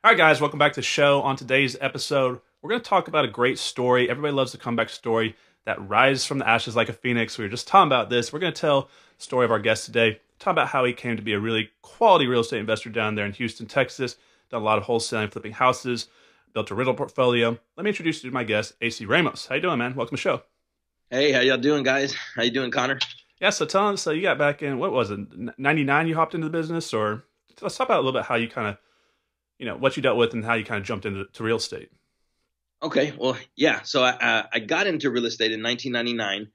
All right, guys, welcome back to the show. On today's episode, we're going to talk about a great story. Everybody loves the comeback story that rises from the ashes like a phoenix. We were just talking about this. We're going to tell the story of our guest today, talk about how he came to be a really quality real estate investor down there in Houston, Texas, done a lot of wholesaling, flipping houses, built a rental portfolio. Let me introduce you to my guest, AC Ramos. How you doing, man? Welcome to the show. Hey, how y'all doing, guys? How you doing, Connor? Yeah, so tell us, so you got back in, what was it, 99 you hopped into the business? Or let's talk about a little bit how you kind of, what you dealt with and how you kind of jumped into real estate. Okay, well, yeah. So I got into real estate in 1999,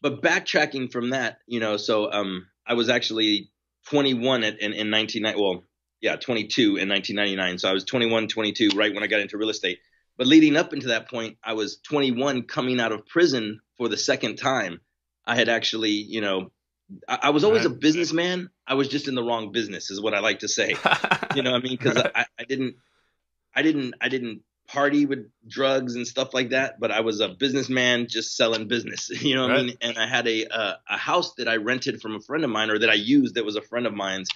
but backtracking from that, I was actually 21 in 1990. Well, yeah, 22 in 1999. So I was 21, 22 right when I got into real estate. But leading up into that point, I was 21 coming out of prison for the second time. I had actually, I was always Right. a businessman. I was just in the wrong business, is what I like to say. You know what I mean? Because Right. I didn't party with drugs and stuff like that, but I was a businessman just selling business. You know what I Right. mean? And I had a house that I rented from a friend of mine, or that I used that was a friend of mine's,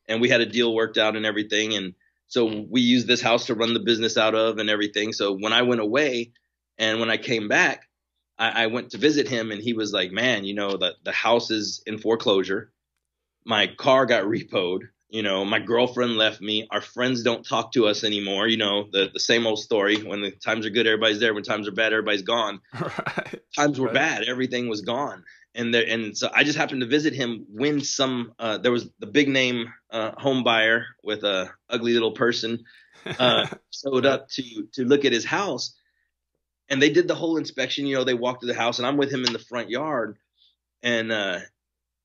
and we had a deal worked out and everything. And so we used this house to run the business out of and everything. So when I went away and when I came back, I went to visit him, and he was like, "Man, the house is in foreclosure. My car got repoed. My girlfriend left me. Our friends don't talk to us anymore. The same old story. When the times are good, everybody's there. When times are bad, everybody's gone. Right. Times were Right. bad. Everything was gone. And so I just happened to visit him when there was the big name home buyer with a ugly little person showed Right. up to look at his house, and they did the whole inspection. They walked to the house, and I'm with him in the front yard, and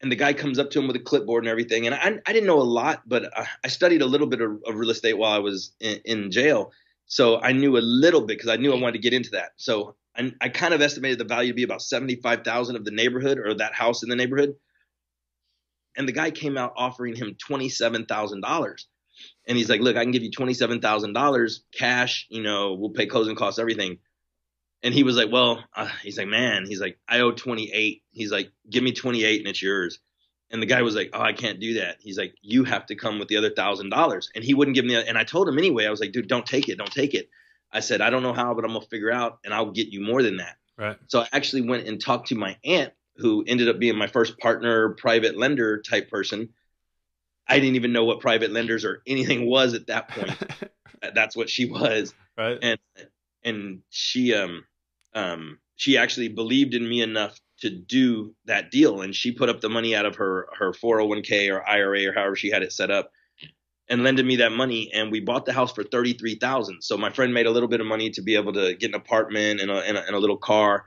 and the guy comes up to him with a clipboard and everything. And I didn't know a lot, but I studied a little bit of real estate while I was in jail. So I knew a little bit because I knew I wanted to get into that. So I kind of estimated the value to be about 75,000 of the neighborhood, or that house in the neighborhood. And the guy came out offering him $27,000. And he's like, "Look, I can give you $27,000 cash. We'll pay closing costs, everything." And he was like, "Well," he's like, "Man," he's like, "I owe 28." He's like, "Give me 28 and it's yours." And the guy was like, "Oh, I can't do that." He's like, "You have to come with the other $1,000." And he wouldn't give me and I told him anyway. I was like, "Dude, don't take it. Don't take it." I said, "I don't know how, but I'm going to figure out, and I'll get you more than that." Right. So I actually went and talked to my aunt, who ended up being my first partner, private lender type person. I didn't even know what private lenders or anything was at that point. That's what she was. Right. And and she actually believed in me enough to do that deal, and she put up the money out of her 401k or IRA or however she had it set up, and lended me that money, and we bought the house for 33,000. So my friend made a little bit of money to be able to get an apartment and a little car.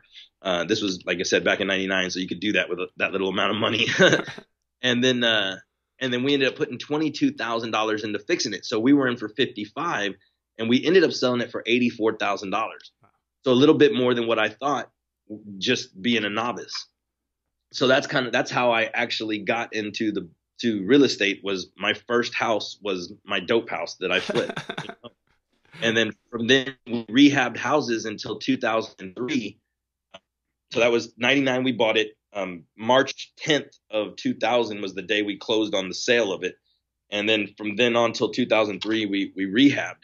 This was, like I said, back in '99, so you could do that with that little amount of money. and then and then we ended up putting $22,000 into fixing it. So we were in for 55, and we ended up selling it for $84,000. So a little bit more than what I thought, just being a novice. So that's how I actually got to real estate. Was my first house was my dope house that I flipped. And then from then we rehabbed houses until 2003. So that was 99. We bought it. March 10th of 2000 was the day we closed on the sale of it. And then from then on till 2003, we rehabbed.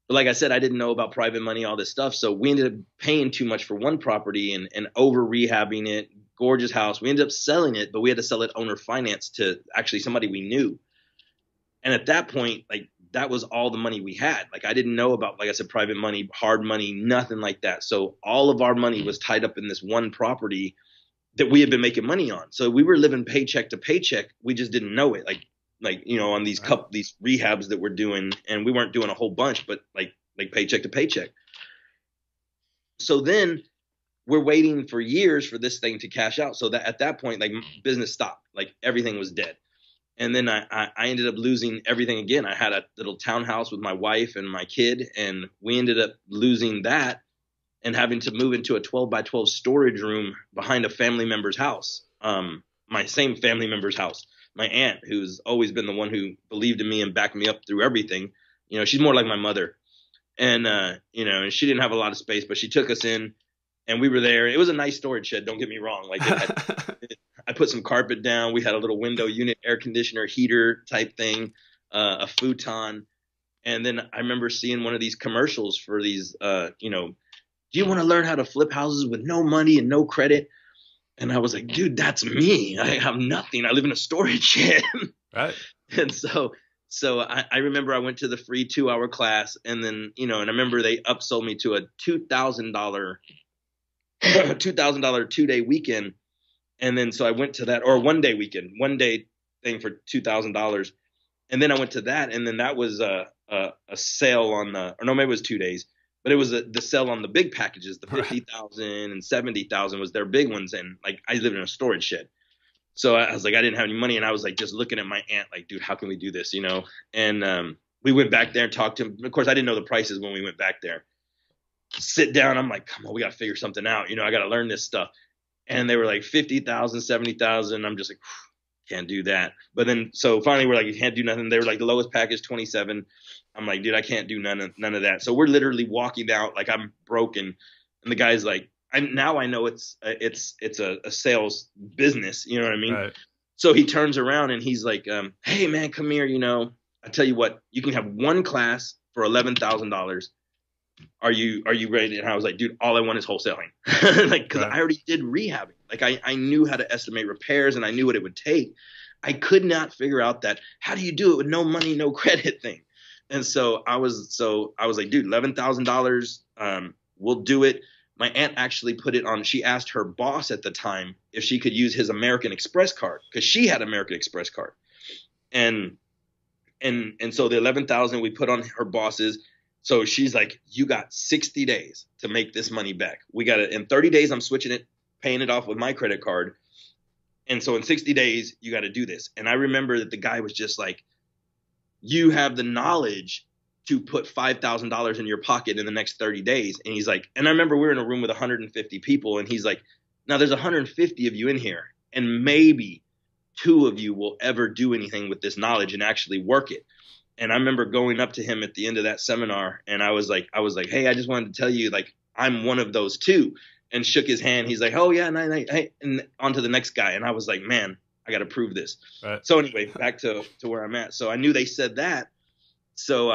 But like I said, I didn't know about private money, all this stuff. So we ended up paying too much for one property and over rehabbing it. Gorgeous house. We ended up selling it, but we had to sell it owner finance to actually somebody we knew. And at that point, like, that was all the money we had. Like, I didn't know about, like I said, private money, hard money, nothing like that. So all of our money was tied up in this one property that we had been making money on. So we were living paycheck to paycheck. We just didn't know it. On Right. these rehabs that we're doing, and we weren't doing a whole bunch, but like paycheck to paycheck. So then we're waiting for years for this thing to cash out. So that at that point, like, business stopped, like everything was dead. And then I ended up losing everything again. I had a little townhouse with my wife and my kid, and we ended up losing that and having to move into a 12 by 12 storage room behind a family member's house. My same family member's house. My aunt, who's always been the one who believed in me and backed me up through everything. She's more like my mother. And, and she didn't have a lot of space, but she took us in, and we were there. It was a nice storage shed. Don't get me wrong. I put some carpet down. We had a little window unit, air conditioner, heater type thing, a futon. And then I remember seeing one of these commercials for these, do you want to learn how to flip houses with no money and no credit? And I was like, dude, that's me. I have nothing. I live in a storage shed. Right. And so I remember I went to the free 2-hour class, and then, and I remember they upsold me to a $2,000 2-day weekend. And then, so I went to that, or 1-day weekend, 1-day thing for $2,000. And then I went to that, and then that was a sale on or no, maybe it was 2 days, but it was the sale on the big packages, the 50,000 and 70,000 was their big ones. And like, I lived in a storage shed. So I was like, I didn't have any money. And I was like, just looking at my aunt, like, dude, how can we do this? And we went back there and talked to him. Of course, I didn't know the prices when we went back there. Sit down. I'm like, come on, we got to figure something out. I got to learn this stuff. And they were like 50,000, 70,000. I'm just like, can't do that. But then, so finally we're like, you can't do nothing. They were like, the lowest package, 27. I'm like, dude, I can't do none of that. So we're literally walking out like I'm broken. And the guy's like, now I know it's a sales business. You know what I mean? Right. So he turns around and he's like, hey man, come here. I tell you what, you can have one class for $11,000. Are you ready? And I was like, dude, all I want is wholesaling. Like, cause I already did rehabbing. Like I knew how to estimate repairs and I knew what it would take. I could not figure out that, how do you do it with no money, no credit thing? And so I was like, dude, $11,000. We'll do it. My aunt actually put it on. She asked her boss at the time if she could use his American Express card, because she had American Express card. And so the 11,000 we put on her boss's. So she's like, you got 60 days to make this money back. We got it in 30 days. I'm switching it, paying it off with my credit card. And so in 60 days, you got to do this. And I remember that the guy was just like, you have the knowledge to put $5,000 in your pocket in the next 30 days. And he's like, and I remember we were in a room with 150 people. And he's like, now there's 150 of you in here. And maybe 2 of you will ever do anything with this knowledge and actually work it. And I remember going up to him at the end of that seminar, and I was like, hey, I just wanted to tell you, like, I'm one of those 2, and shook his hand. He's like, oh yeah, hey, and on to the next guy. And I was like, man, I got to prove this. Right. So anyway, back to where I'm at. So I knew they said that. So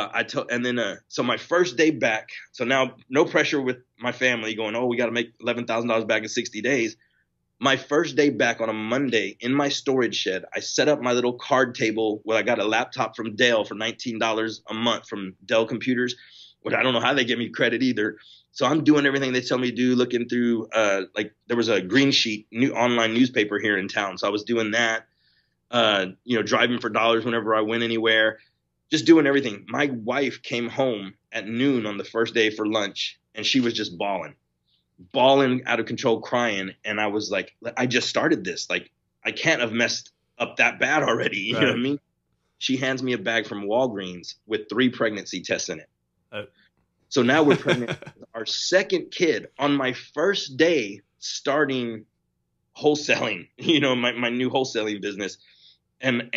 so my first day back, so now no pressure with my family going, oh, we got to make $11,000 back in 60 days. My first day back on a Monday in my storage shed, I set up my little card table where I got a laptop from Dell for $19 a month from Dell Computers, which I don't know how they give me credit either. So I'm doing everything they tell me to do, looking through, like there was a Green Sheet new online newspaper here in town. So I was doing that, driving for dollars whenever I went anywhere, just doing everything. My wife came home at noon on the first day for lunch, and she was just bawling out of control, crying. And I was like, I just started this. Like, I can't have messed up that bad already. You know what I mean? She hands me a bag from Walgreens with 3 pregnancy tests in it. So now we're pregnant with our second kid on my first day starting wholesaling, my new wholesaling business. And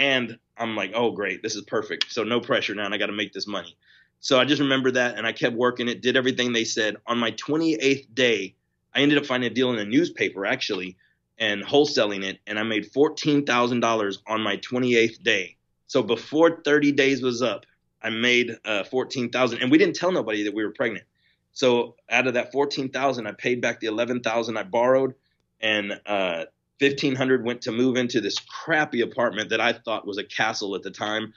I'm like, oh, great. This is perfect. So no pressure now. And I got to make this money. So I just remember that, and I kept working it, did everything they said. On my 28th day, I ended up finding a deal in a newspaper, actually, and wholesaling it, and I made $14,000 on my 28th day. So before 30 days was up, I made $14,000, and we didn't tell nobody that we were pregnant. So out of that $14,000, I paid back the $11,000 I borrowed, and $1,500 went to move into this crappy apartment that I thought was a castle at the time,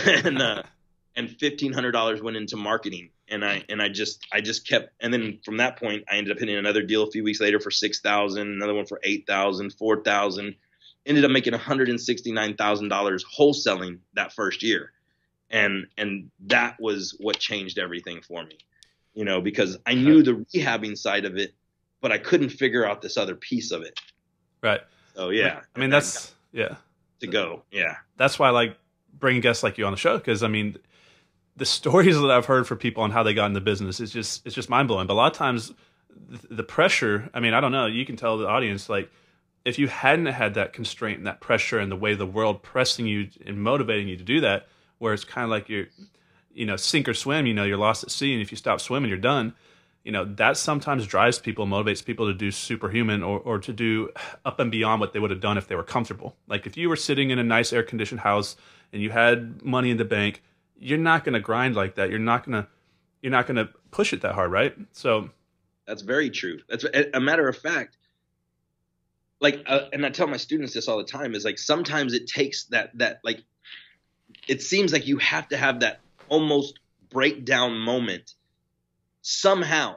and $1,500 went into marketing, and I just kept, and then from that point I ended up hitting another deal a few weeks later for $6,000, another one for $8,000, $4,000, ended up making $169,000 wholesaling that first year, and that was what changed everything for me, because I knew the rehabbing side of it, but I couldn't figure out this other piece of it. Right. So yeah, I mean that's to go. Yeah, that's why I like bringing guests like you on the show, because I mean, the stories that I've heard for people on how they got into business is just mind blowing. But a lot of times the pressure, I mean, I don't know, you can tell the audience, like, if you hadn't had that constraint and that pressure and the way the world pressing you and motivating you to do that, where it's kind of like you're, sink or swim, you're lost at sea. And if you stop swimming, you're done. That sometimes drives people, motivates people to do superhuman or to do up and beyond what they would have done if they were comfortable. Like if you were sitting in a nice air conditioned house and you had money in the bank, you're not going to grind like that. You're not going to push it that hard, right? So that's very true. That's a matter of fact. Like, and I tell my students this all the time, is like, sometimes it takes that like, it seems like you have to have that almost breakdown moment somehow,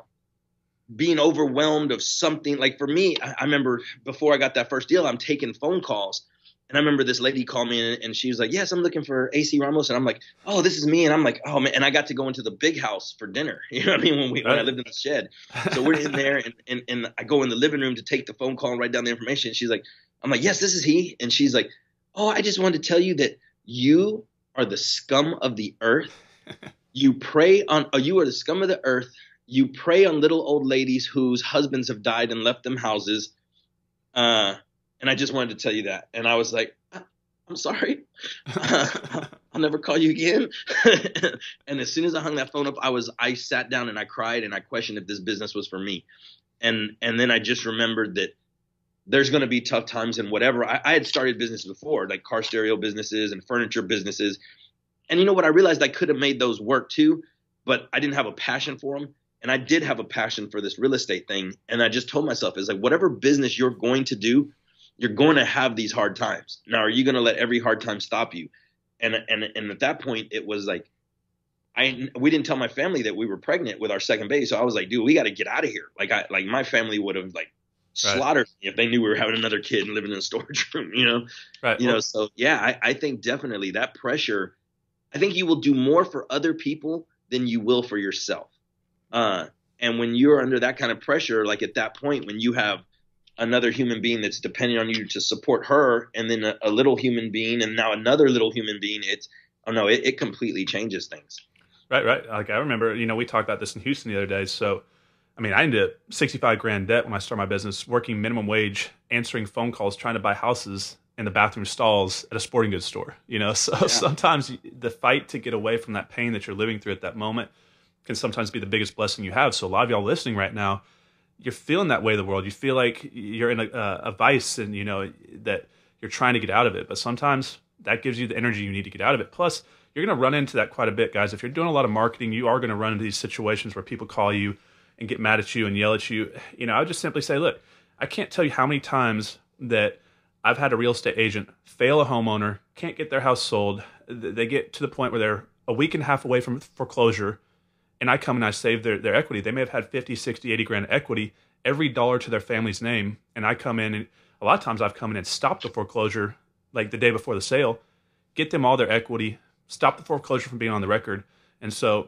being overwhelmed of something. Like for me, I remember before I got that first deal, I'm taking phone calls. And I remember this lady called me and she was like, yes, I'm looking for AC Ramos. And I'm like, oh, this is me. And I'm like, oh man. And I got to go into the big house for dinner. You know what I mean? When I lived in the shed. So we're in there and I go in the living room to take the phone call and write down the information. And she's like, I'm like, yes, this is he. And she's like, oh, I just wanted to tell you that you are the scum of the earth. You are the scum of the earth. You prey on little old ladies whose husbands have died and left them houses. And I just wanted to tell you that. And I was like, I'm sorry. I'll never call you again. And as soon as I hung that phone up, I sat down and I cried and I questioned if this business was for me. And then I just remembered that there's going to be tough times and whatever. I had started businesses before, like car stereo businesses and furniture businesses. And you know what? I realized I could have made those work too, but I didn't have a passion for them. And I did have a passion for this real estate thing. And I just told myself, it's like, whatever business you're going to do, you're going to have these hard times. Now, are you going to let every hard time stop you? And at that point, it was like, we didn't tell my family that we were pregnant with our second baby. So I was like, dude, we got to get out of here. Like my family would have like slaughtered me if they knew we were having another kid and living in a storage room, you know? Right. You know, so yeah, I think definitely that pressure, I think you will do more for other people than you will for yourself. And when you're under that kind of pressure, like at that point, when you have another human being that's depending on you to support her, and then a little human being, and now another little human being, it completely changes things. Right. Like I remember, we talked about this in Houston the other day. So, I mean, I ended up 65 grand debt when I started my business, working minimum wage, answering phone calls, trying to buy houses in the bathroom stalls at a sporting goods store. So yeah. Sometimes the fight to get away from that pain that you're living through at that moment can sometimes be the biggest blessing you have. So a lot of y'all listening right now, you're feeling that way of the world. You feel like you're in a vice and, that you're trying to get out of it. But sometimes that gives you the energy you need to get out of it. Plus, you're going to run into that quite a bit, guys. If you're doing a lot of marketing, you are going to run into these situations where people call you and get mad at you and yell at you. I would just simply say, look, I can't tell you how many times that I've had a real estate agent fail a homeowner, can't get their house sold. They get to the point where they're a week and a half away from foreclosure, and I come and I save their equity. They may have had 50, 60, 80 grand equity, every dollar to their family's name, and I come in, and a lot of times I've come in and stopped the foreclosure like the day before the sale, get them all their equity, stop the foreclosure from being on the record. And so,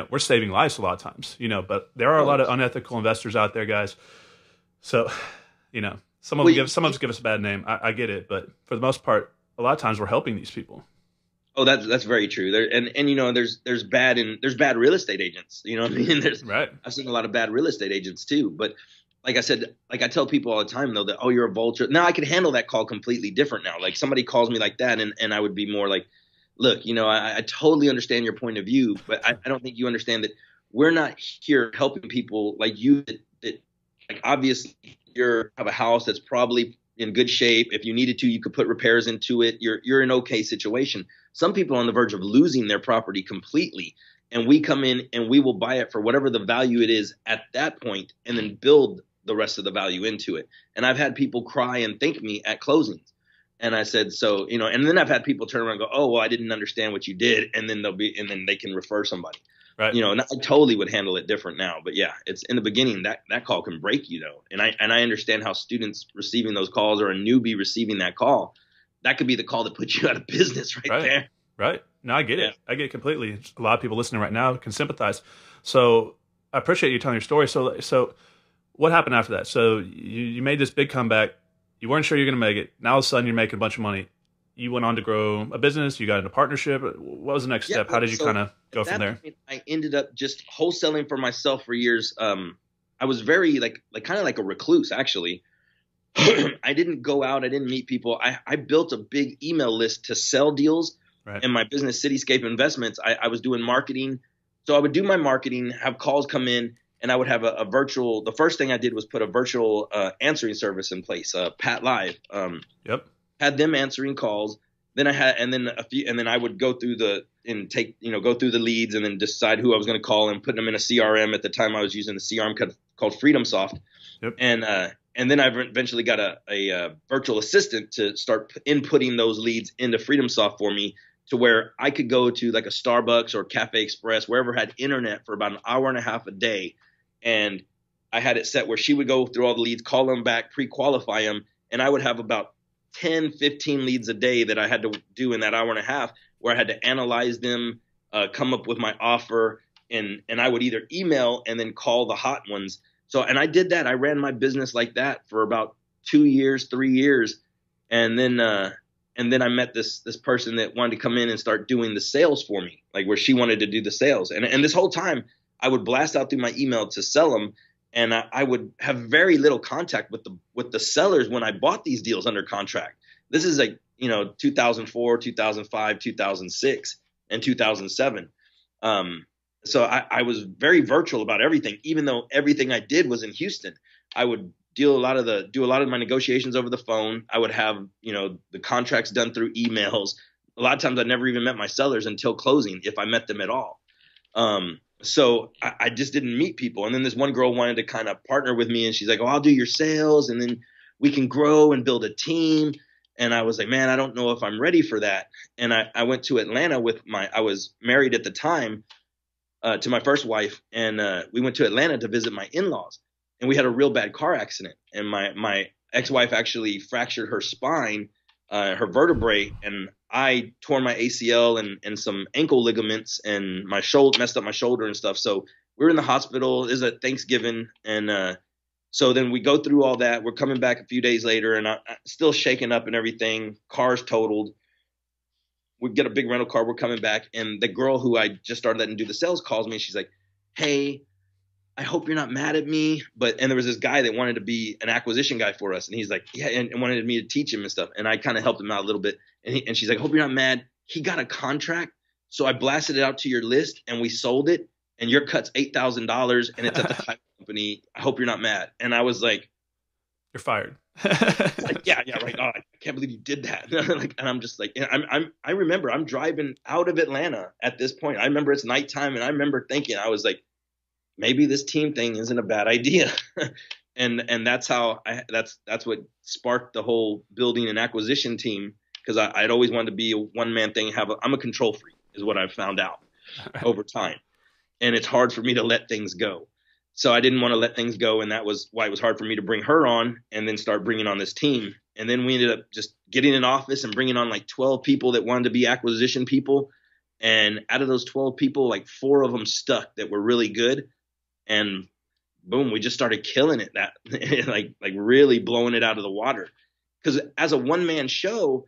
we're saving lives a lot of times, but there are a lot of unethical investors out there, guys. So, some of them give us a bad name. I get it. But for the most part, a lot of times we're helping these people. Oh, that's very true. There's bad real estate agents. You know what I mean? Right. I've seen a lot of bad real estate agents too. But like I said, like I tell people all the time though that, oh, you're a vulture. Now I can handle that call completely different now. Like somebody calls me like that and I would be more like, look, I totally understand your point of view, but I don't think you understand that we're not here helping people like you that like obviously you have a house that's probably in good shape. If you needed to, you could put repairs into it. You're in an okay situation. Some people are on the verge of losing their property completely, and we come in and we will buy it for whatever the value it is at that point, and then build the rest of the value into it. And I've had people cry and thank me at closings. And I said, so, and then I've had people turn around and go, oh, well, I didn't understand what you did. And then they can refer somebody. Right. And I totally would handle it different now. But yeah, it's in the beginning that call can break you though. And I understand how students receiving those calls or a newbie receiving that call, that could be the call that puts you out of business right there. Right. No, I get it. I get it completely. A lot of people listening right now can sympathize. So I appreciate you telling your story. So what happened after that? So you made this big comeback. You weren't sure you're going to make it. Now all of a sudden you're making a bunch of money. You went on to grow a business. You got into partnership. What was the next step? How did you kind of go from there? I ended up just wholesaling for myself for years. I was very kind of like a recluse, actually. I didn't go out. I didn't meet people. I built a big email list to sell deals. Right. In my business, Cityscape Investments, I was doing marketing. So I would do my marketing, have calls come in, and I would have a virtual. The first thing I did was put a virtual answering service in place, Pat Live. Yep. Had them answering calls, then I had, and then and then I would go through go through the leads and then decide who I was going to call and put them in a CRM. At the time I was using the CRM called FreedomSoft. Yep. And then I eventually got a virtual assistant to start inputting those leads into FreedomSoft for me, to where I could go to like a Starbucks or Cafe Express, wherever had internet, for about an hour and a half a day. And I had it set where she would go through all the leads, call them back, pre-qualify them. And I would have about 10, 15 leads a day that I had to do in that hour and a half, where I had to analyze them, come up with my offer. And I would either email and then call the hot ones. So, and I did that. I ran my business like that for about 2 years, 3 years. And then I met this person that wanted to come in and start doing the sales for me, like where she wanted to do the sales. And this whole time I would blast out through my email to sell them. And I would have very little contact with the sellers when I bought these deals under contract. This is like, 2004, 2005, 2006, and 2007. So I was very virtual about everything, even though everything I did was in Houston. I would do a lot of my negotiations over the phone. I would have, the contracts done through emails. A lot of times I never even met my sellers until closing, if I met them at all. So I just didn't meet people. And then this one girl wanted to kind of partner with me, and she's like, "Oh, I'll do your sales, and then we can grow and build a team." And I was like, "Man, I don't know if I'm ready for that." And I went to Atlanta I was married at the time to my first wife, and we went to Atlanta to visit my in-laws. And we had a real bad car accident, and my ex-wife actually fractured her spine, her vertebrae, and I tore my ACL and some ankle ligaments, and my shoulder messed up my shoulder and stuff. So we were in the hospital. It was at Thanksgiving, and so then we go through all that. We're coming back a few days later, and I'm still shaken up and everything. Car's totaled. We get a big rental car. We're coming back, and the girl who I just started letting do the sales calls me, and she's like, "Hey, I hope you're not mad at me." And there was this guy that wanted to be an acquisition guy for us. And he's like, "Yeah," and wanted me to teach him and stuff. And I kind of helped him out a little bit. And she's like, "I hope you're not mad. He got a contract. So I blasted it out to your list and we sold it. And your cut's $8,000 and it's at the title company. I hope you're not mad." And I was like, "You're fired." Like, yeah, right. Oh, I can't believe you did that. And I'm just like, I remember I'm driving out of Atlanta at this point. I remember it's nighttime, and I remember thinking, I was like, maybe this team thing isn't a bad idea. and that's how that's what sparked the whole building and acquisition team, because I'd always wanted to be a one-man thing. I'm a control freak, is what I've found out over time. And it's hard for me to let things go. So I didn't want to let things go, and that was why it was hard for me to bring her on and then start bringing on this team. And then we ended up just getting an office and bringing on like 12 people that wanted to be acquisition people. And out of those 12 people, like 4 of them stuck that were really good. And boom, we just started killing it, that like really blowing it out of the water. Because as a one-man show,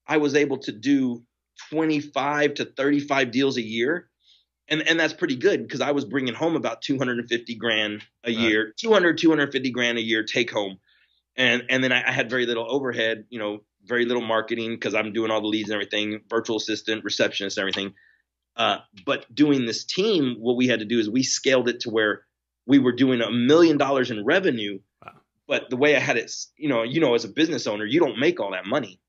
I was able to do 25 to 35 deals a year. And that's pretty good, because I was bringing home about 250 grand a year, 250 grand a year take home. And then I had very little overhead, very little marketing, because I'm doing all the leads and everything, virtual assistant, receptionist, and everything. But doing this team, what we had to do is we scaled it to where we were doing $1 million in revenue. Wow. But the way I had it, as a business owner, you don't make all that money.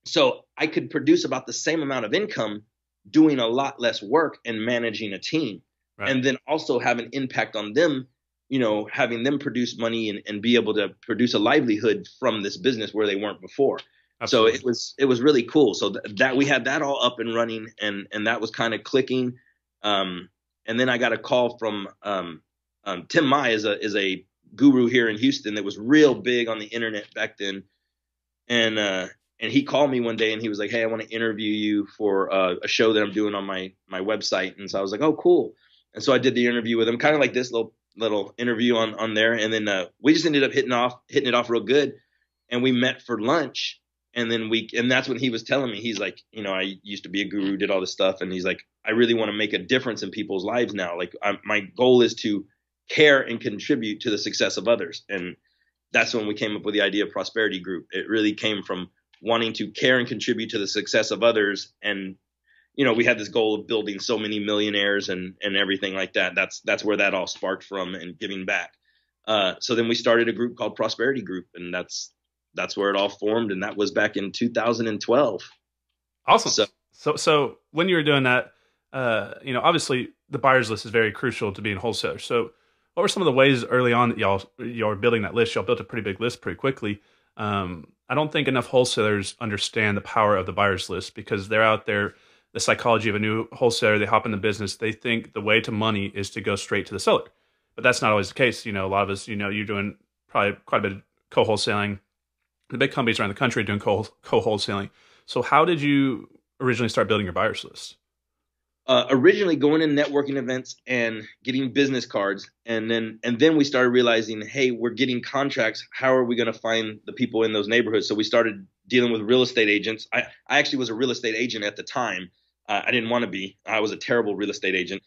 So I could produce about the same amount of income doing a lot less work and managing a team. Right. And then also have an impact on them, having them produce money and be able to produce a livelihood from this business where they weren't before. Absolutely. So it was really cool. So that we had that all up and running, and that was kind of clicking. And then I got a call from Tim Mai is a guru here in Houston that was real big on the internet back then. And he called me one day and he was like, "Hey, I want to interview you for a show that I'm doing on my website." And so I was like, "Oh, cool." And so I did the interview with him, kind of like this little interview on there. And then we just ended up hitting it off real good. And we met for lunch. And then and that's when he was telling me, he's like, "I used to be a guru, did all this stuff." And he's like, "I really want to make a difference in people's lives now. Like my goal is to care and contribute to the success of others." And that's when we came up with the idea of Prosperity Group. It really came from wanting to care and contribute to the success of others. And, we had this goal of building so many millionaires and everything like that. That's where that all sparked from, and giving back. So then we started a group called Prosperity Group, and that's where it all formed. And that was back in 2012. Awesome. So So when you were doing that, obviously the buyers list is very crucial to being a wholesaler. So what were some of the ways early on that y'all were building that list? Y'all built a pretty big list pretty quickly. I don't think enough wholesalers understand the power of the buyers list because they're out there. The psychology of a new wholesaler, they hop in the business. They think the way to money is to go straight to the seller, but that's not always the case. A lot of us, you're doing probably quite a bit of co-wholesaling. The big companies around the country are doing co-wholesaling. So how did you originally start building your buyers list? Originally going in networking events and getting business cards. And then we started realizing, hey, we're getting contracts. How are we going to find the people in those neighborhoods? So we started dealing with real estate agents. I actually was a real estate agent at the time. I didn't want to be. I was a terrible real estate agent.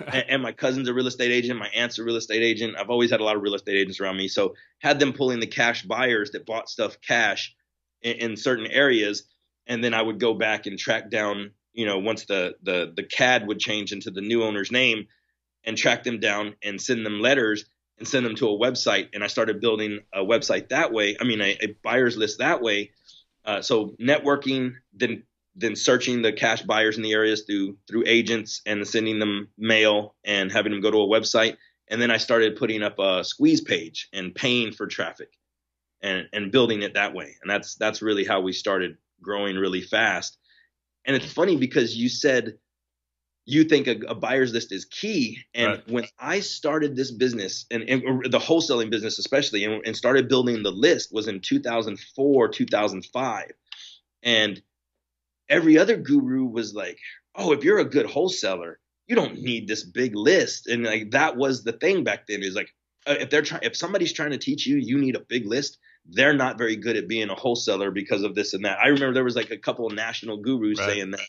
And my cousin's a real estate agent. My aunt's a real estate agent. I've always had a lot of real estate agents around me. So had them pulling the cash buyers that bought stuff cash in certain areas. And then I would go back and track down, once the CAD would change into the new owner's name, and track them down and send them letters and send them to a website. And I started building a website that way. I mean, a buyer's list that way. So networking, then searching the cash buyers in the areas through agents and sending them mail and having them go to a website. And then I started putting up a squeeze page and paying for traffic and building it that way. And that's really how we started growing really fast. And it's funny because you said you think a buyer's list is key. And right. When I started this business and the wholesaling business, especially, and started building the list was in 2004, 2005. And every other guru was like, oh, if you're a good wholesaler, you don't need this big list. And like, that was the thing back then is like, if somebody's trying to teach you, you need a big list, they're not very good at being a wholesaler because of this and that. I remember there was like a couple of national gurus right. saying that.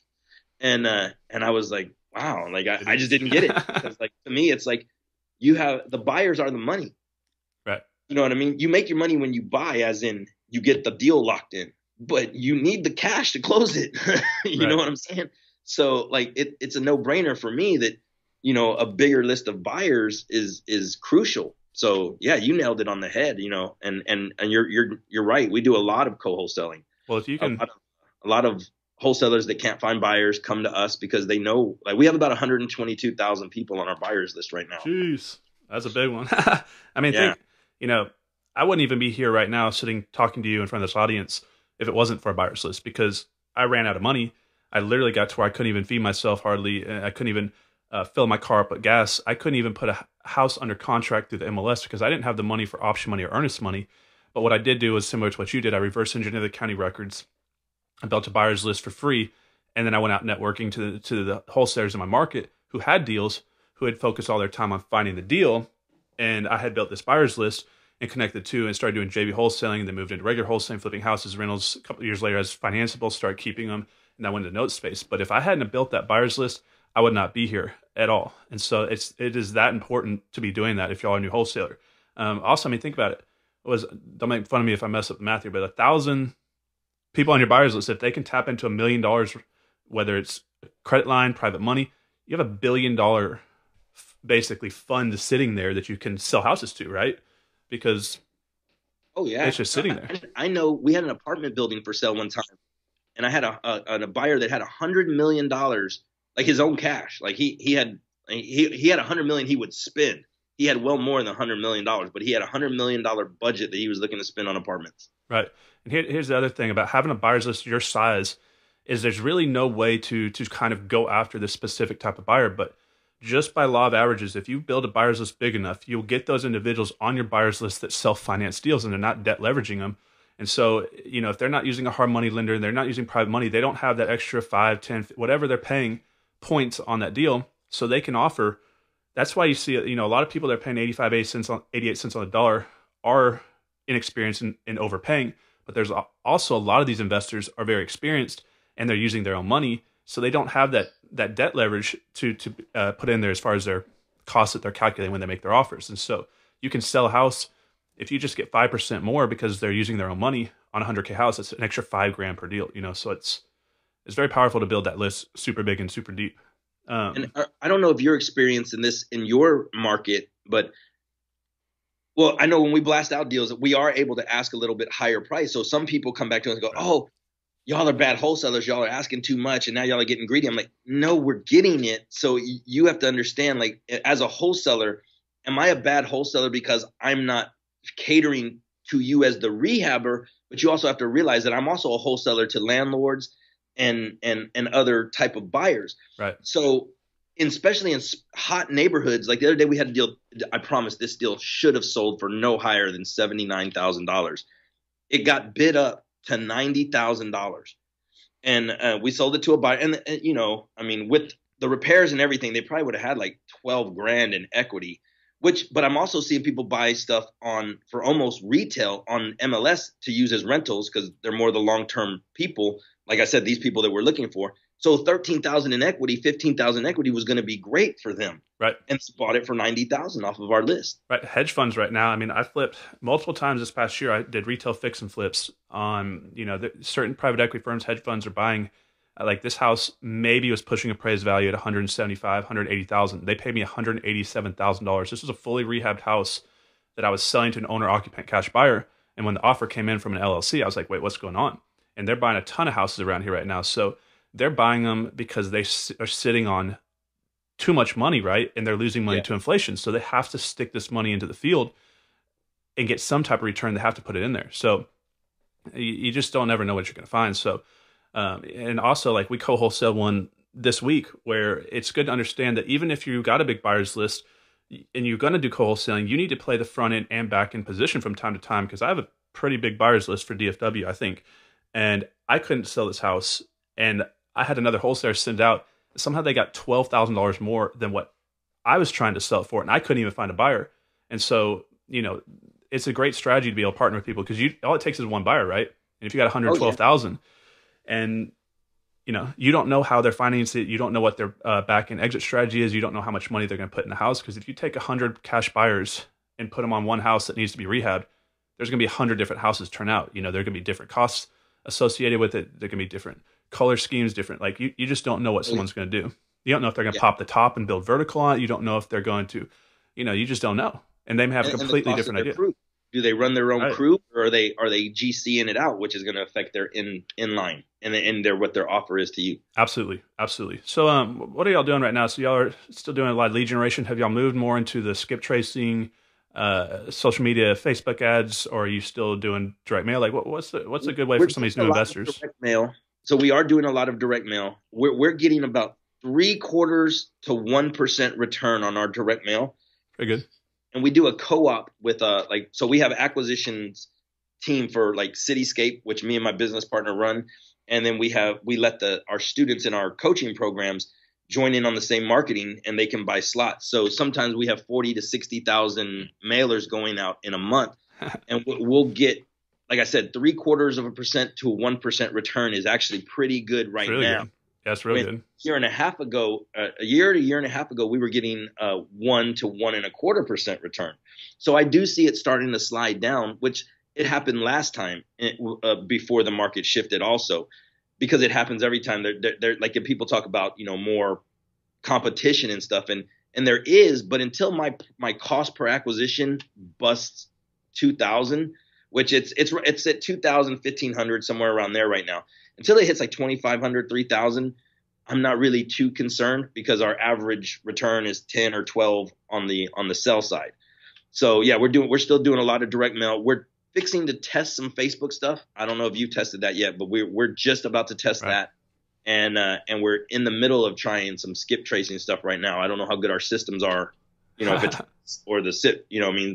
And I was like, wow, like I just didn't get it. Because like to me, it's like the buyers are the money. Right. You know what I mean? You make your money when you buy, as in you get the deal locked in, but you need the cash to close it. You know what I'm saying? So like it's a no-brainer for me that, a bigger list of buyers is crucial. So yeah, you nailed it on the head, and you're right. We do a lot of co-wholesaling. Well, if you can, a lot of wholesalers that can't find buyers come to us because they know, like, we have about 122,000 people on our buyers list right now. Jeez, that's a big one. I mean, Yeah. I wouldn't even be here right now sitting talking to you in front of this audience if it wasn't for a buyer's list, because I ran out of money. I literally got to where I couldn't even feed myself hardly. I couldn't even fill my car up with gas. I couldn't even put a house under contract through the MLS because I didn't have the money for option money or earnest money. But what I did do was similar to what you did. I reverse engineered the county records. I built a buyer's list for free. And then I went out networking to the wholesalers in my market who had deals, who had focused all their time on finding the deal. And I had built this buyer's list and connected to and started doing JV wholesaling, and then moved into regular wholesaling, flipping houses, rentals. A couple of years later, as financeable, started keeping them, and I went into note space. But if I hadn't have built that buyer's list, I would not be here at all. And so it is that important to be doing that if y'all are a new wholesaler. Also, I mean, think about it. Don't make fun of me if I mess up the math here, but 1,000 people on your buyer's list, if they can tap into $1 million, whether it's credit line, private money, you have $1 billion basically fund sitting there that you can sell houses to, right? Because it's just sitting there. I know we had an apartment building for sale one time, and I had a buyer that had $100 million, like his own cash. Like he had $100 million he would spend. He had well more than $100 million, but he had $100 million budget that he was looking to spend on apartments. Right. And here's the other thing about having a buyer's list your size is there's really no way to kind of go after this specific type of buyer. But just by law of averages, if you build a buyer's list big enough, you'll get those individuals on your buyer's list that self-finance deals and they're not debt leveraging them. And so, if they're not using a hard money lender and they're not using private money, they don't have that extra 5, 10, whatever they're paying points on that deal. So they can offer. That's why you see, a lot of people that are paying 88 cents on the dollar are inexperienced and overpaying. But there's also a lot of these investors are very experienced and they're using their own money. So they don't have that debt leverage to put in there as far as their costs that they're calculating when they make their offers. And so you can sell a house if you just get 5% more because they're using their own money on a 100K house. It's an extra $5,000 per deal. So it's very powerful to build that list super big and super deep. And I don't know if you're experienced in this in your market, but well, I know when we blast out deals, we are able to ask a little bit higher price. So some people come back to us and go, "Oh, y'all are bad wholesalers. Y'all are asking too much, and now y'all are getting greedy. I'm like, no, we're getting it. So you have to understand, like, as a wholesaler, am I a bad wholesaler because I'm not catering to you as the rehabber? But you also have to realize that I'm also a wholesaler to landlords and other type of buyers. Right. So, especially in hot neighborhoods, like the other day we had a deal. I promise this deal should have sold for no higher than $79,000. It got bid up to $90,000, and we sold it to a buyer. And I mean, with the repairs and everything, they probably would have had like 12 grand in equity. But I'm also seeing people buy stuff for almost retail on MLS to use as rentals because they're more the long-term people. Like I said, these people that we're looking for. So 13,000 in equity, 15,000 equity was going to be great for them. Right. And bought it for 90,000 off of our list. Right. Hedge funds right now. I mean, I flipped multiple times this past year. I did retail fix and flips on, certain private equity firms, hedge funds are buying. Like this house maybe was pushing appraised value at 175, 180,000. They paid me $187,000. This was a fully rehabbed house that I was selling to an owner occupant cash buyer. And when the offer came in from an LLC, I was like, wait, what's going on? And they're buying a ton of houses around here right now. So they're buying them because they are sitting on too much money, right? And they're losing money to inflation. So they have to stick this money into the field and get some type of return. They have to put it in there. So you just don't ever know what you're going to find. So, and also like we co-wholesale one this week where it's good to understand that even if you got a big buyers list and you're going to do co-wholesaling, you need to play the front end and back end position from time to time. Cause I have a pretty big buyers list for DFW, I think. And I couldn't sell this house and I had another wholesaler send out. Somehow they got $12,000 more than what I was trying to sell it for. And I couldn't even find a buyer. And so, it's a great strategy to be able to partner with people because all it takes is one buyer, right? And if you got 112,000 and, you don't know how they're financing it. You don't know what their back end exit strategy is. You don't know how much money they're going to put in the house. Because if you take 100 cash buyers and put them on one house that needs to be rehabbed, there's going to be 100 different houses turn out. There are going to be different costs associated with it. There can be different color schemes, different, like you just don't know what someone's going to do. You don't know if they're going to pop the top and build vertical on it. You don't know if they're going to, you just don't know. And they may have a completely different idea. Crew. Do they run their own crew or are they GCing it out, which is going to affect their inline and what their offer is to you? Absolutely. Absolutely. So what are y'all doing right now? So y'all are still doing a lot of lead generation. Have y'all moved more into the skip tracing, social media, Facebook ads, or are you still doing direct mail? Like what's a good way for some of these new investors? Direct mail. So we are doing a lot of direct mail. We're getting about 0.75% to 1% return on our direct mail. Very good. And we do a co-op with so we have acquisitions team for like Cityscape, which me and my business partner run. And then we let our students in our coaching programs join in on the same marketing and they can buy slots. So sometimes we have 40 to 60,000 mailers going out in a month and we'll get, like I said, 0.75% to 1% return is actually pretty good right now. Good. That's really good. A year and a half ago, we were getting 1 to 1.25% return. So I do see it starting to slide down, which it happened last time before the market shifted also, because it happens every time. They're like if people talk about more competition and stuff, and there is, but until my cost per acquisition busts 2,000. Which it's at 2,000, 1,500, somewhere around there right now. Until it hits like 2,500, 3,000, I'm not really too concerned because our average return is 10 or 12 on the sell side. So yeah, we're still doing a lot of direct mail. We're fixing to test some Facebook stuff. I don't know if you've tested that yet, but we're just about to test that. And we're in the middle of trying some skip tracing stuff right now. I don't know how good our systems are. If it's or the SIP,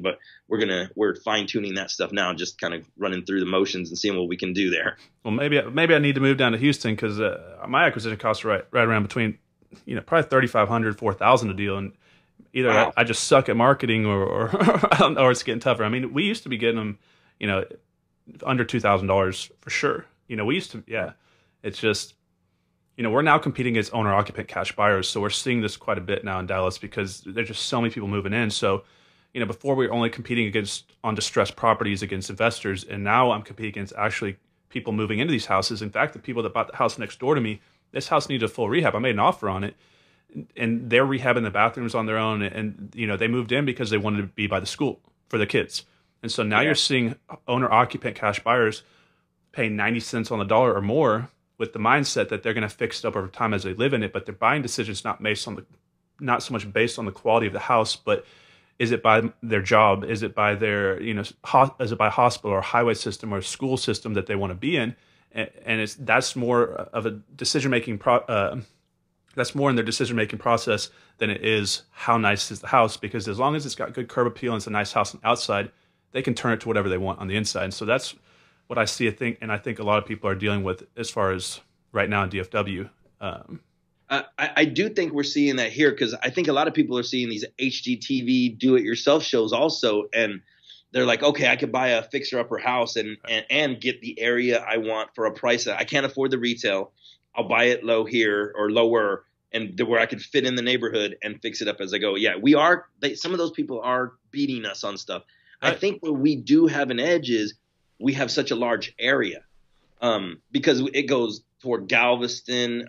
but we're fine tuning that stuff now, just kind of running through the motions and seeing what we can do there. Well, maybe I need to move down to Houston because my acquisition costs are right around between, probably 3,500, 4,000 a deal. And either I just suck at marketing or I don't know, or it's getting tougher. I mean, we used to be getting them, under $2,000 for sure. We used to, it's just, we're now competing against owner occupant cash buyers. So we're seeing this quite a bit now in Dallas because there's just so many people moving in. So, before we were only competing on distressed properties against investors. And now I'm competing against actually people moving into these houses. In fact, the people that bought the house next door to me, this house needed a full rehab. I made an offer on it and they're rehabbing the bathrooms on their own. And, they moved in because they wanted to be by the school for the kids. And so now you're seeing owner occupant cash buyers paying 90 cents on the dollar or more with the mindset that they're going to fix it up over time as they live in it. But their buying decisions not so much based on the quality of the house, but is it by their job? Is it by their, is it by hospital or highway system or school system that they want to be in? And that's more of a decision-making that's more in their decision-making process than it is how nice is the house, because as long as it's got good curb appeal and it's a nice house on the outside, they can turn it to whatever they want on the inside. And so that's what I see, and I think a lot of people are dealing with as far as right now in DFW. I do think we're seeing that here, because I think a lot of people are seeing these HGTV do-it-yourself shows also, and they're like, okay, I could buy a fixer-upper house and get the area I want for a price that I can't afford the retail. I'll buy it low here or lower, and where I can fit in the neighborhood and fix it up as I go. Yeah, some of those people are beating us on stuff. Right. I think where we do have an edge is we have such a large area, because it goes toward Galveston.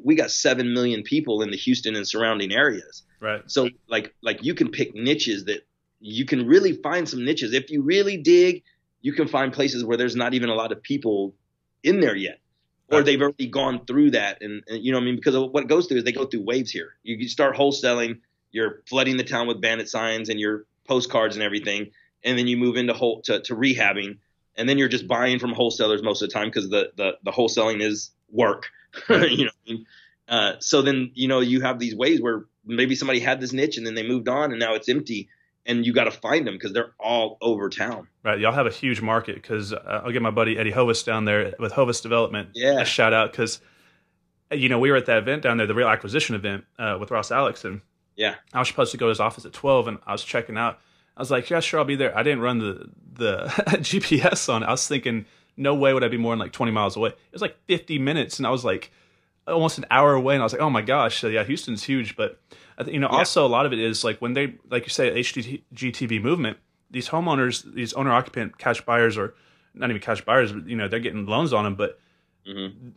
We got 7 million people in the Houston and surrounding areas. Right. So like you can pick niches that you can really find some niches. If you really dig, you can find places where there's not even a lot of people in there yet, or they've already gone through that. And because of what it goes through is they go through waves here. You start wholesaling, you're flooding the town with bandit signs and your postcards and everything. And then you move into to rehabbing, and then you're just buying from wholesalers most of the time, because the wholesaling is work. Right. So then, you have these ways where maybe somebody had this niche and then they moved on and now it's empty, and you got to find them because they're all over town. Right. Y'all have a huge market, because I'll get my buddy Eddie Hovis down there with Hovis Development a shout out, because, we were at that event down there, the real acquisition event with Ross Alex. And I was supposed to go to his office at 12, and I was checking out. I was like, yeah, sure, I'll be there. I didn't run the GPS on it. I was thinking, no way would I be more than like 20 miles away. It was like 50 minutes, and I was like almost an hour away, and I was like, oh my gosh. So yeah, Houston's huge. But also a lot of it is like when they, like you say, HGTV movement, these homeowners, these owner-occupant cash buyers, or not even cash buyers, but, they're getting loans on them, but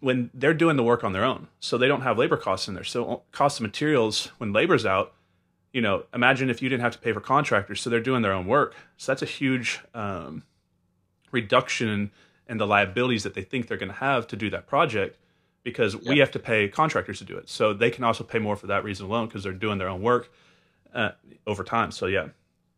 when they're doing the work on their own, so they don't have labor costs in there. So cost of materials, when labor's out, imagine if you didn't have to pay for contractors, so they're doing their own work. So that's a huge reduction in the liabilities that they think they're going to have to do that project, because we have to pay contractors to do it. So they can also pay more for that reason alone, because they're doing their own work over time. So yeah.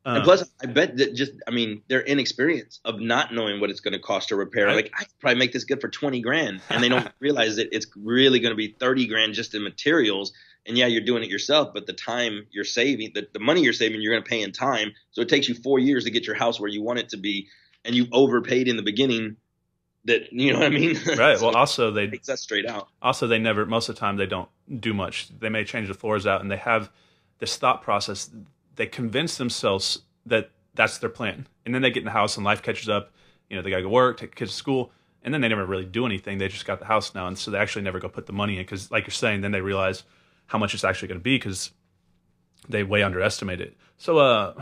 And plus, I bet that their inexperience of not knowing what it's going to cost to repair. Right. Like, I could probably make this good for 20 grand, and they don't realize that it's really going to be 30 grand just in materials. And yeah, you're doing it yourself, but the time you're saving, the money you're saving, you're going to pay in time. So it takes you 4 years to get your house where you want it to be, and you overpaid in the beginning. That, you know what I mean? Right. So well, also they takes that straight out. Also, they never. Most of the time, they don't do much. They may change the floors out, and they have this thought process. They convince themselves that that's their plan, and then they get in the house, and life catches up. They got to go work, take kids to school, and then they never really do anything. They just got the house now, and so they actually never go put the money in, because, like you're saying, then they realize how much it's actually going to be, because they way underestimate it. So,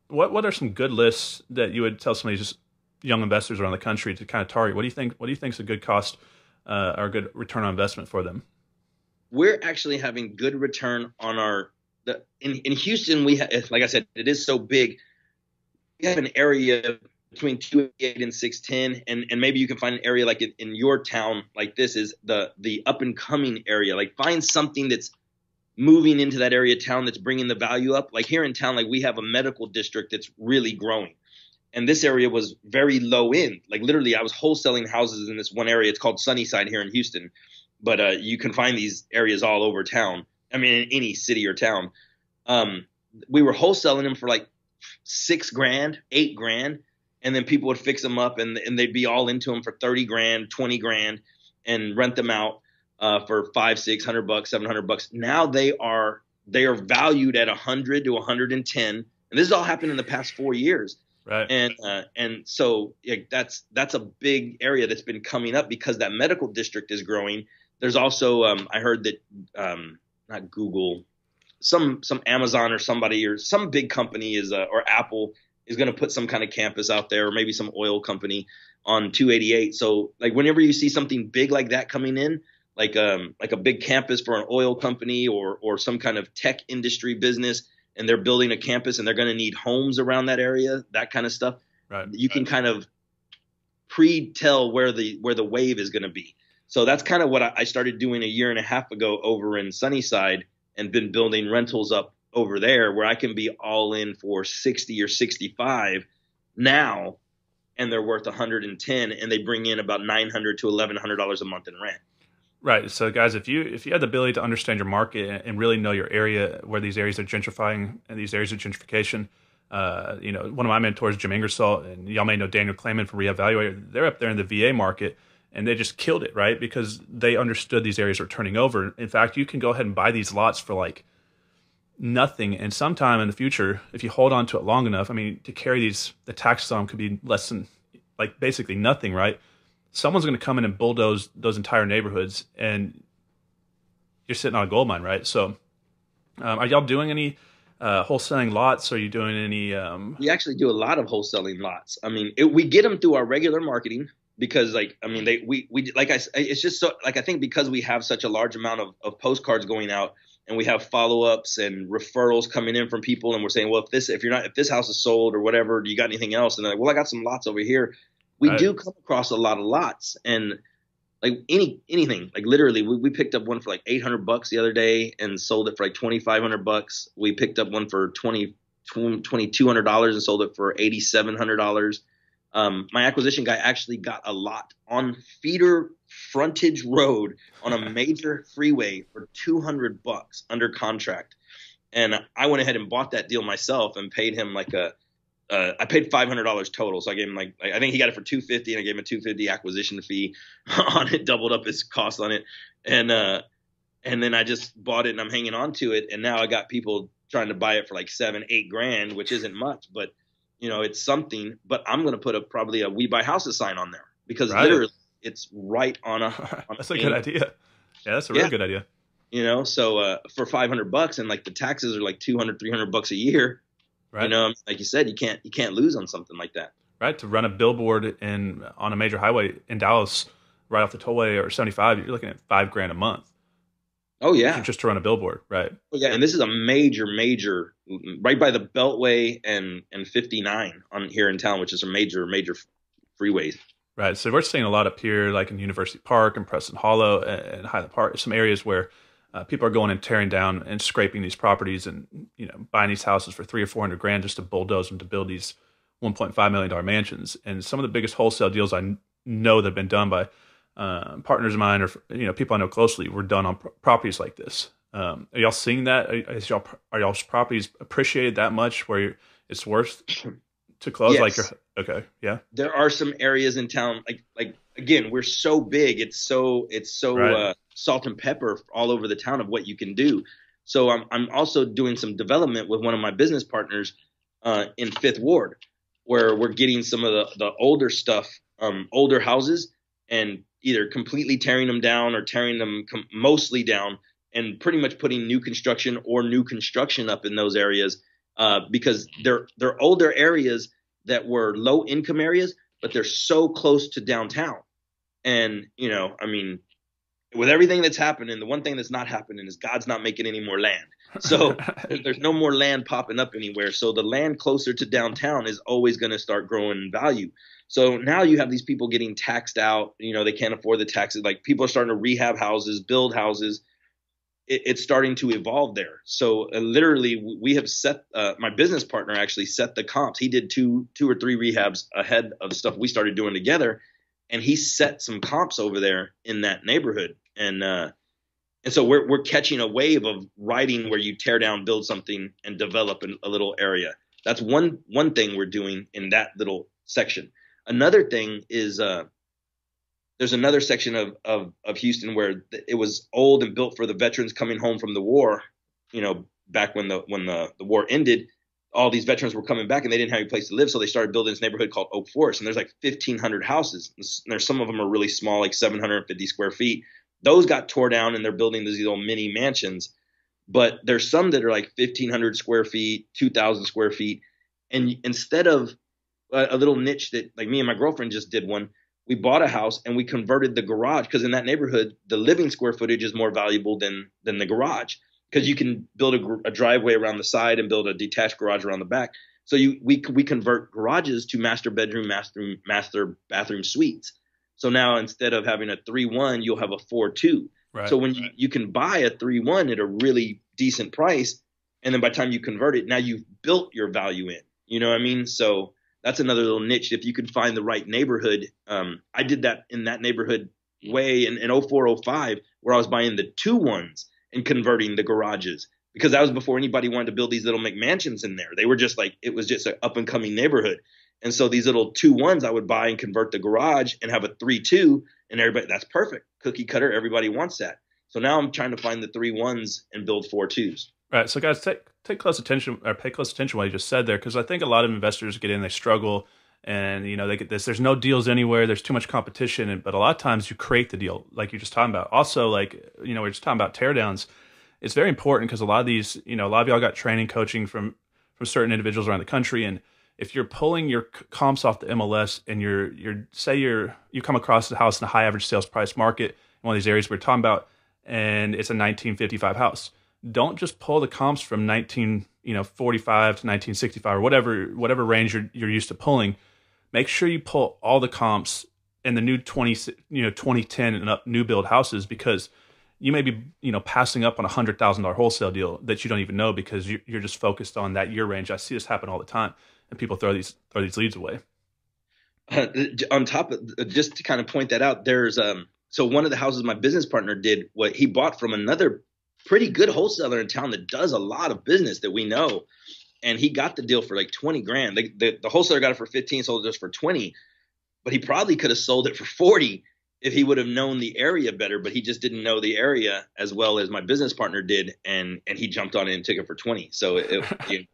what are some good lists that you would tell some of these young investors around the country to kind of target? What do you think? What do you think is a good cost or a good return on investment for them? We're actually having good return on in Houston. We like I said, it is so big. We have an area between 288 and 610, and maybe you can find an area like in your town, like this is the up and coming area. Like, find something that's moving into that area of town that's bringing the value up. Like here in town, like we have a medical district that's really growing. And this area was very low end. Like literally, I was wholesaling houses in this one area. It's called Sunnyside here in Houston. But you can find these areas all over town. I mean, in any city or town. We were wholesaling them for like $6 grand, $8 grand. And then people would fix them up, and they'd be all into them for 30 grand, 20 grand, and rent them out for $500, $600, $700. Now they are valued at 100 to 110. And this has all happened in the past 4 years. Right. And so that's a big area that's been coming up because that medical district is growing. There's also I heard that not Google, some Amazon or somebody or some big company or Apple is going to put some kind of campus out there, or maybe some oil company on 288. So like whenever you see something big like that coming in, like a big campus for an oil company or some kind of tech industry business, and they're building a campus and they're going to need homes around that area, that kind of stuff. Right. You can kind of pre-tell where the wave is going to be. So that's kind of what I started doing a year and a half ago over in Sunnyside, and been building rentals up over there where I can be all in for 60 or 65 now, and they're worth 110, and they bring in about $900 to $1,100 a month in rent. Right. So, guys, if you have the ability to understand your market and really know your area, where these areas are gentrifying and these areas of gentrification, one of my mentors, Jim Ingersoll, and y'all may know Daniel Clayman from Rehab Evaluator. They're up there in the VA market, and they just killed it, right? Because they understood these areas are turning over. In fact, you can go ahead and buy these lots for like nothing, and sometime in the future, if you hold on to it long enough, I mean, to carry these, the taxes on them could be less than, like, basically nothing, right? Someone's going to come in and bulldoze those entire neighborhoods, and you're sitting on a gold mine, right? So, are y'all doing any wholesaling lots? Are you doing any? We actually do a lot of wholesaling lots. I mean, we get them through our regular marketing because, like, I mean, we like it's just so, like, I think because we have such a large amount of postcards going out, and we have follow-ups and referrals coming in from people, and we're saying, well, if this house is sold or whatever, do you got anything else? And they're like, well, I got some lots over here. We do come across a lot of lots, and like anything, like literally, we picked up one for like $800 the other day and sold it for like $2,500. We picked up one for $2,200 and sold it for $8,700. My acquisition guy actually got a lot on feeder frontage road on a major freeway for $200 under contract, and I went ahead and bought that deal myself and paid him like I paid $500 total. So I gave him like, I think he got it for $250, and I gave him a $250 acquisition fee on it, doubled up his cost on it. And then I just bought it, and I'm hanging on to it. And now I got people trying to buy it for like $7-8 grand, which isn't much, but it's something. But I'm going to put probably a We Buy Houses sign on there because literally it's right on that's a good idea. Yeah, that's a really good idea. So for $500, and like the taxes are like $200-300 a year. Right. Like you said, you can't lose on something like that. Right. To run a billboard on a major highway in Dallas, right off the tollway or 75, you're looking at $5,000 a month. Oh yeah, just to run a billboard, right? Oh yeah, and this is a major, right by the Beltway and 59 on here in town, which is a major freeways. Right. So we're seeing a lot up here, like in University Park and Preston Hollow and Highland Park, some areas where people are going and tearing down and scraping these properties and buying these houses for $300 or $400 just to bulldoze them to build these $1.5 million mansions. And some of the biggest wholesale deals I know that have been done by partners of mine or people I know closely were done on properties like this. Are y'all seeing that? Are y'all's properties appreciated that much where it's worth to close? Yes. Okay, yeah. There are some areas in town like again, we're so big, it's so right. Salt and pepper all over the town of what you can do. So I'm also doing some development with one of my business partners in Fifth Ward, where we're getting some of the older stuff, older houses, and either completely tearing them down or tearing them mostly down, and pretty much putting new construction up in those areas because they're older areas that were low income areas, but they're so close to downtown. And I mean, with everything that's happening, the one thing that's not happening is God's not making any more land. So there's no more land popping up anywhere. So the land closer to downtown is always going to start growing in value. So now you have these people getting taxed out. They can't afford the taxes. Like, people are starting to rehab houses, build houses. It's starting to evolve there. So literally we have set my business partner actually set the comps. He did two or three rehabs ahead of the stuff we started doing together. And he set some comps over there in that neighborhood. And so we're catching a wave of riding where you tear down, build something, and develop a little area. That's one thing we're doing in that little section. Another thing is there's another section of Houston where it was old and built for the veterans coming home from the war. Back when the war ended, all these veterans were coming back and they didn't have a place to live. So they started building this neighborhood called Oak Forest. And there's like 1,500 houses. And there's some of them are really small, like 750 square feet. Those got tore down and they're building these little mini mansions. But there's some that are like 1,500 square feet, 2,000 square feet. And instead of a little niche that, like, me and my girlfriend just did one, we bought a house and we converted the garage, because in that neighborhood, the living square footage is more valuable than the garage, because you can build a driveway around the side and build a detached garage around the back. So we convert garages to master bedroom, master bathroom suites. So now instead of having a 3-1, you'll have a 4-2. Right. So when you can buy a 3-1 at a really decent price, and then by the time you convert it, now you've built your value in. You know what I mean? So that's another little niche. If you can find the right neighborhood, I did that in that neighborhood way in 04, 05, where I was buying the 2-1s and converting the garages, because that was before anybody wanted to build these little McMansions in there. They were just like, it was just an up and coming neighborhood. And so these little 2-1s I would buy and convert the garage and have a 3-2, and everybody, that's perfect. Cookie cutter. Everybody wants that. So now I'm trying to find the 3-1s and build 4-2s. Right. So guys, take close attention, or pay close attention to what you just said there, because I think a lot of investors get in, they struggle, and they get this. There's no deals anywhere. There's too much competition, but a lot of times you create the deal, like you're just talking about. Also, like we're just talking about teardowns. It's very important because a lot of these, a lot of y'all got training, coaching from certain individuals around the country, and if you're pulling your comps off the MLS and you come across a house in a high average sales price market in one of these areas we're talking about, and it's a 1955 house. Don't just pull the comps from 1945 to 1965 or whatever range you're used to pulling. Make sure you pull all the comps in the new 2010 and up new build houses, because you may be passing up on $100,000 wholesale deal that you don't even know because you're just focused on that year range. I see this happen all the time, and people throw these leads away. On top of, just to kind of point that out, there's so one of the houses my business partner did, what he bought from another pretty good wholesaler in town that does a lot of business that we know, and he got the deal for like 20 grand. The wholesaler got it for 15, sold it just for 20, but he probably could have sold it for 40 if he would have known the area better, but he just didn't know the area as well as my business partner did, and he jumped on it and took it for 20. So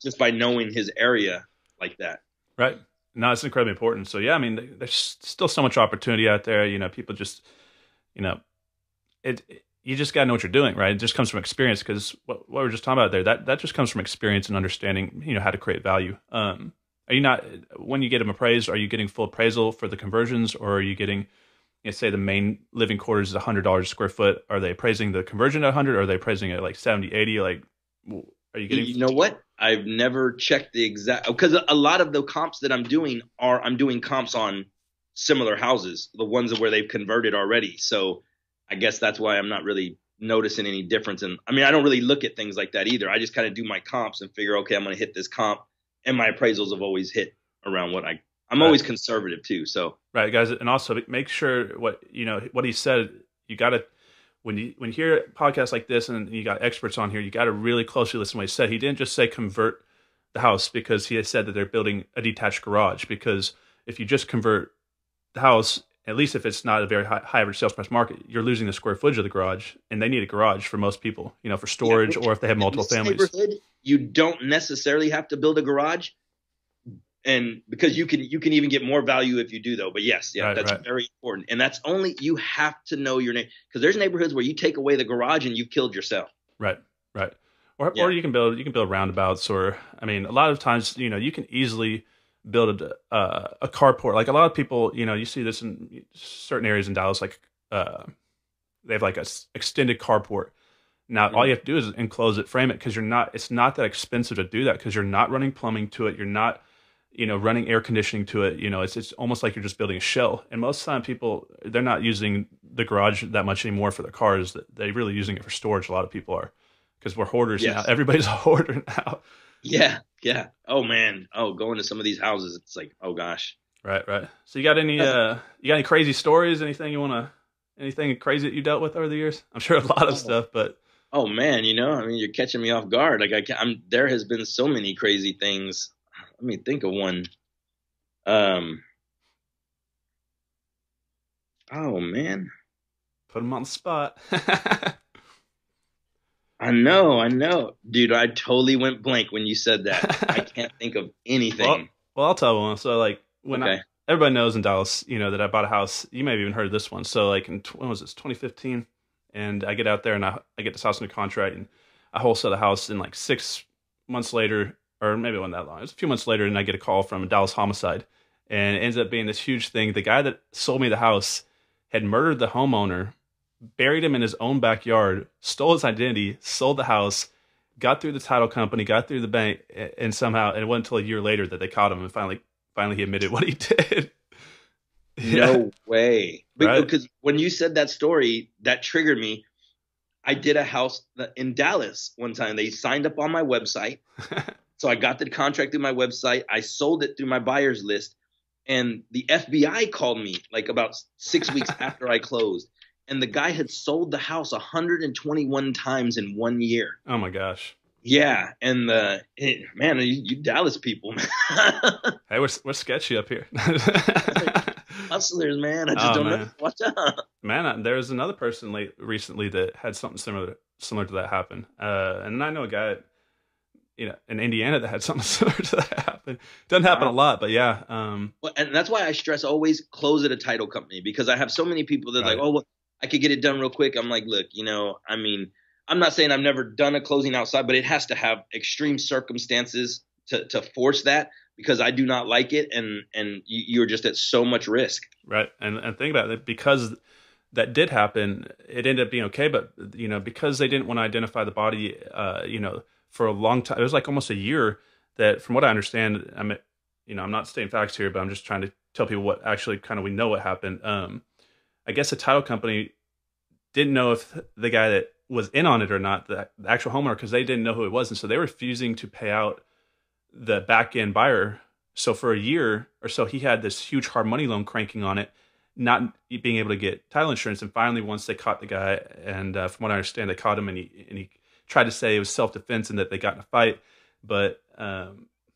just by knowing his area like that. Right. No, it's incredibly important. So yeah, I mean, there's still so much opportunity out there. People just, you just gotta know what you're doing, right? It just comes from experience, because what we were just talking about there, that just comes from experience and understanding, how to create value. Are you not, when you get them appraised, are you getting full appraisal for the conversions, or are you getting, say the main living quarters is $100 a square foot? Are they appraising the conversion at 100? Or are they appraising it like 70, 80? Like, are you getting? You know what? I've never checked the exact, because a lot of the comps that I'm doing comps on similar houses, the ones where they've converted already. So I guess that's why I'm not really noticing any difference. And I don't really look at things like that either. I just kind of do my comps and figure, okay, I'm going to hit this comp, and my appraisals have always hit around what I'm right. always conservative too. So right, guys, and also make sure what he said. You got to, when you hear podcasts like this and you got experts on here, you got to really closely listen to what he said. He didn't just say convert the house because he had said that they're building a detached garage. Because if you just convert the house, at least if it's not a very high average sales price market, you're losing the square footage of the garage, and they need a garage for most people, for storage, or if they have multiple families. You don't necessarily have to build a garage, and because you can even get more value if you do, though. But yes, that's right. Very important, and that's only, you have to know your name, because there's neighborhoods where you take away the garage and you've killed yourself. Right. Or you can build roundabouts, or a lot of times you can easily build a carport. Like a lot of people, you see this in certain areas in Dallas, like they have like a extended carport. Now all you have to do is enclose it, frame it, because it's not that expensive to do that, because you're not running plumbing to it, you're not running air conditioning to it. It's almost like you're just building a shell. And most of the time people, they're not using the garage that much anymore for their cars. They're really using it for storage. A lot of people are, because we're hoarders now. Everybody's a hoarder now. Yeah. Oh man. Oh, going to some of these houses, it's like, oh gosh. Right. So you got any crazy stories? Anything crazy that you dealt with over the years? I'm sure a lot of stuff, but. Oh man, you're catching me off guard. Like there has been so many crazy things. Let me think of one. Oh man. Put him on the spot. I know. Dude, I totally went blank when you said that. I can't think of anything. Well, I'll tell one. So like everybody knows in Dallas, that I bought a house. You may have even heard of this one. So like when was this? 2015. And I get out there and I get this house under contract, and I wholesale the house, and like 6 months later, or maybe it wasn't that long, it was a few months later, and I get a call from a Dallas homicide, and it ends up being this huge thing. The guy that sold me the house had murdered the homeowner, buried him in his own backyard, stole his identity, sold the house, got through the title company, got through the bank, and somehow, and it wasn't until a year later that they caught him, and finally he admitted what he did. No way. Right. Because when you said that story, that triggered me. I did a house in Dallas one time. They signed up on my website. So I got the contract through my website. I sold it through my buyer's list. And the FBI called me like about 6 weeks after I closed. And the guy had sold the house 121 times in 1 year. Oh my gosh. Yeah. And man, you Dallas people, man. Hey, we're sketchy up here. Hustlers, man. I just don't know. Watch out. Man, there was another person recently that had something similar to that happen. And I know a guy, in Indiana that had something similar to that happen. Doesn't happen a lot, but yeah. Well, and that's why I stress always close at a title company, because I have so many people that are like, oh, well, I could get it done real quick. I'm like, look, I mean, I'm not saying I've never done a closing outside, but it has to have extreme circumstances to force that, because I do not like it, and you're just at so much risk. Right, and think about it, because that did happen, it ended up being okay, but because they didn't want to identify the body, for a long time, it was like almost a year. That, from what I understand, I'm not stating facts here, but I'm just trying to tell people what actually kind of we know what happened. I guess the title company didn't know if the guy that was in on it or not, the actual homeowner, because they didn't know who it was, and so they were refusing to pay out the back end buyer. So for a year or so, he had this huge hard money loan cranking on it, not being able to get title insurance. And finally, once they caught the guy, and from what I understand, they caught him, and he tried to say it was self-defense and that they got in a fight, but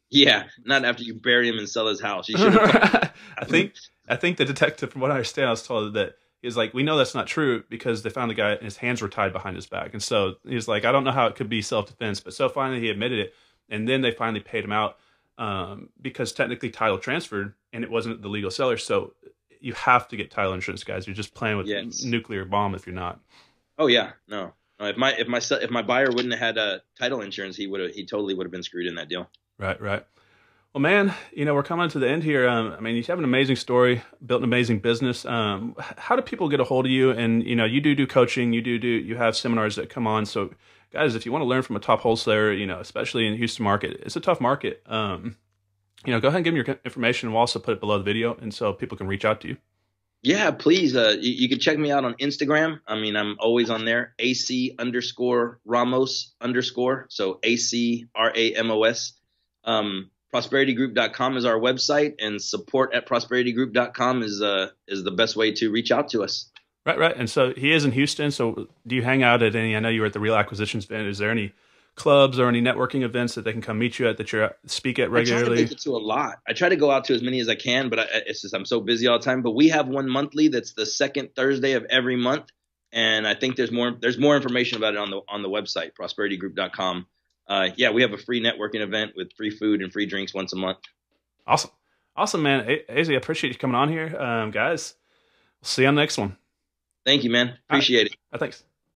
yeah, not after you bury him and sell his house. You should. I think the detective, from what I understand, I was told that he was like, we know that's not true, because they found the guy and his hands were tied behind his back, and so he was like, I don't know how it could be self-defense, but so finally he admitted it, and then they finally paid him out, because technically title transferred and it wasn't the legal seller. So you have to get title insurance, guys. You're just playing with nuclear bomb if you're not. Oh yeah, no. If my buyer wouldn't have had a title insurance, he totally would have been screwed in that deal. Right. Well, man, we're coming to the end here. I mean, you have an amazing story, built an amazing business. How do people get a hold of you? And you do coaching, you have seminars that come on. So, guys, if you want to learn from a top wholesaler, especially in the Houston market, it's a tough market. Go ahead and give me your information. We'll also put it below the video, and so people can reach out to you. Yeah, please. You can check me out on Instagram. I mean, I'm always on there. AC_Ramos_. So AC Ramos. ProsperityGroup.com is our website, and support@ProsperityGroup.com is the best way to reach out to us. Right. And so he is in Houston. So do you hang out at any? I know you were at the Real Acquisitions event. Is there any clubs or any networking events that they can come meet you at, that you speak at regularly? I try to make it to a lot. I try to go out to as many as I can, but it's just I'm so busy all the time. But we have one monthly that's the second Thursday of every month, and I think there's more information about it on the website, ProsperityGroup.com. Yeah, we have a free networking event with free food and free drinks once a month. Awesome, man. AC, I appreciate you coming on here, guys. We'll see you on the next one. Thank you, man. Appreciate it. Thanks.